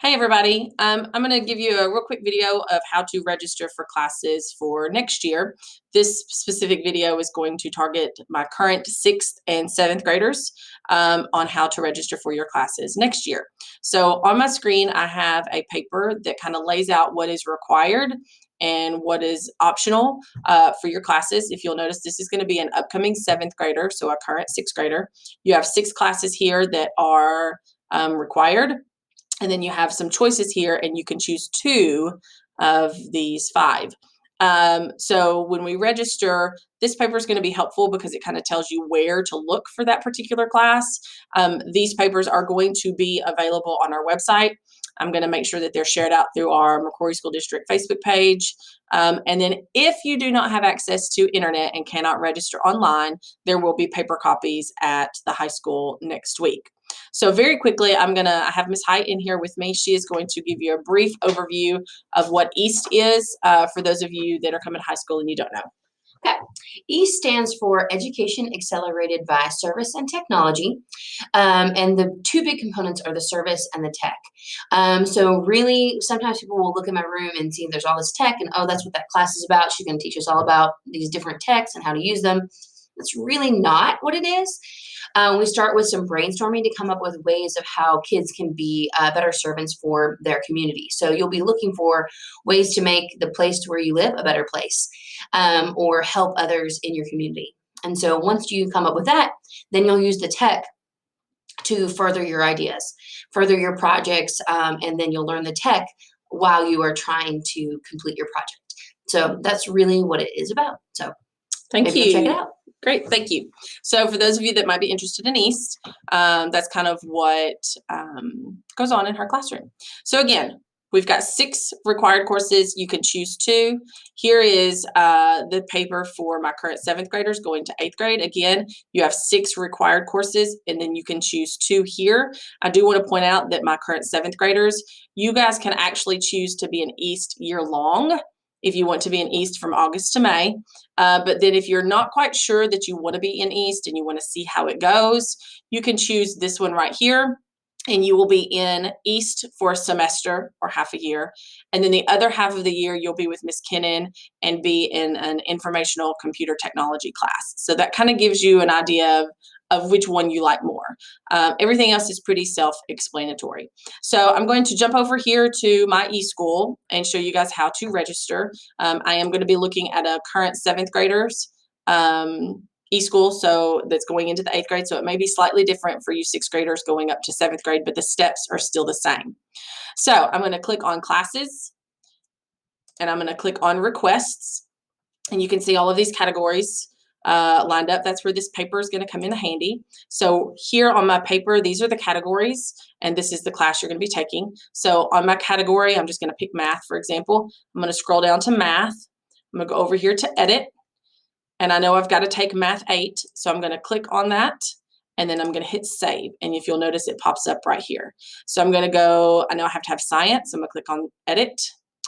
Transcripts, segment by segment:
Hey everybody, I'm going to give you a real quick video of how to register for classes for next year. This specific video is going to target my current 6th and 7th graders on how to register for your classes next year. So on my screen I have a paper that kind of lays out what is required and what is optional for your classes. If you'll notice, this is going to be an upcoming 7th grader, so a current 6th grader. You have 6 classes here that are required. And then you have some choices here, and you can choose 2 of these 5. So when we register, this paper is going to be helpful because it kind of tells you where to look for that particular class. These papers are going to be available on our website. I'm going to make sure that they're shared out through our McCrory School District Facebook page. And then if you do not have access to internet and cannot register online, there will be paper copies at the high school next week. So very quickly, I have Ms. Height in here with me. She is going to give you a brief overview of what EAST is for those of you that are coming to high school and you don't know. Okay. EAST stands for Education Accelerated by Service and Technology. And the 2 big components are the service and the tech. So really, sometimes people will look in my room and see there's all this tech and, oh, that's what that class is about. She's going to teach us all about these different techs and how to use them. That's really not what it is. We start with some brainstorming to come up with ways of how kids can be better servants for their community. So you'll be looking for ways to make the place where you live a better place, or help others in your community. And so once you come up with that, then you'll use the tech to further your ideas, further your projects, and then you'll learn the tech while you are trying to complete your project. So that's really what it is about. So Thank you. Go check it out. Great, thank you. So for those of you that might be interested in EAST, that's kind of what goes on in her classroom. So again, we've got 6 required courses. You can choose 2. Here is the paper for my current 7th graders going to 8th grade. Again, you have 6 required courses, and then you can choose 2 here. I do want to point out that my current 7th graders, you guys can actually choose to be in EAST year long if you want to be in EAST from August to May. But then if you're not quite sure that you want to be in EAST and you want to see how it goes, you can choose this one right here, and you will be in EAST for a semester or half a year. And then the other half of the year, you'll be with Ms. Kennan and be in an informational computer technology class. So that kind of gives you an idea of which one you like more. Everything else is pretty self-explanatory. So I'm going to jump over here to my eSchool and show you guys how to register. I am going to be looking at a current 7th graders eSchool, so that's going into the 8th grade. So it may be slightly different for you 6th graders going up to 7th grade, but the steps are still the same. So I'm going to click on classes, and I'm going to click on requests, and you can see all of these categories lined up. That's where this paper is going to come in handy. So here on my paper, these are the categories, and this is the class you're going to be taking. So on my category, I'm just going to pick math, for example. I'm going to scroll down to math. I'm going to go over here to edit, and I know I've got to take math 8, so I'm going to click on that, and then I'm going to hit save. And if you'll notice, it pops up right here. So I'm going to go, I know I have to have science. I'm going to click on edit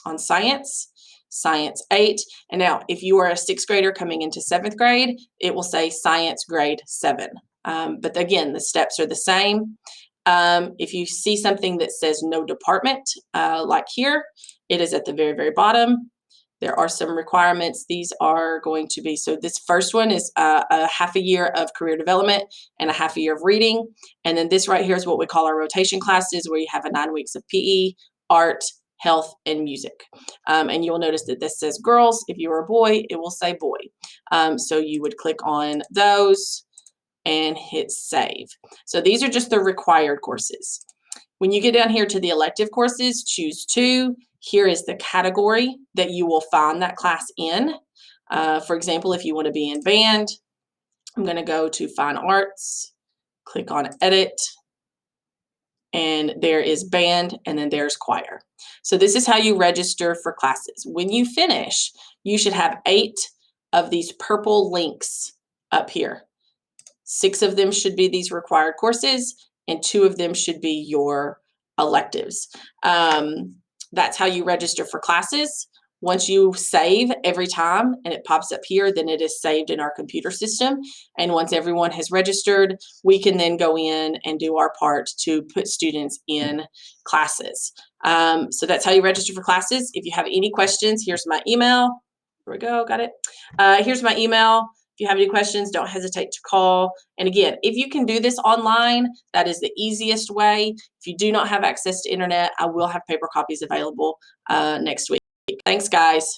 on science. Science 8. And now if you are a 6th grader coming into 7th grade, it will say science grade 7. But again, the steps are the same. If you see something that says no department, like here, it is at the very, very bottom. There are some requirements. These are going to be, so this first one is a half a year of career development and a half a year of reading. And then this right here is what we call our rotation classes, where you have a 9 weeks of PE, art, health, and music. And you'll notice that this says girls. If you're a boy, it will say boy. So you would click on those and hit save. So these are just the required courses. When you get down here to the elective courses, choose 2. Here is the category that you will find that class in. For example, if you want to be in band, I'm going to go to Fine Arts, click on Edit, and there is band, and then there's choir. So this is how you register for classes. When you finish, you should have 8 of these purple links up here. 6 of them should be these required courses, and 2 of them should be your electives. That's how you register for classes. Once you save every time and it pops up here, then it is saved in our computer system. And once everyone has registered, we can then go in and do our part to put students in classes. So that's how you register for classes. If you have any questions, here's my email. Here we go, got it. Here's my email. If you have any questions, don't hesitate to call. And again, if you can do this online, that is the easiest way. If you do not have access to internet, I will have paper copies available next week. Thanks, guys.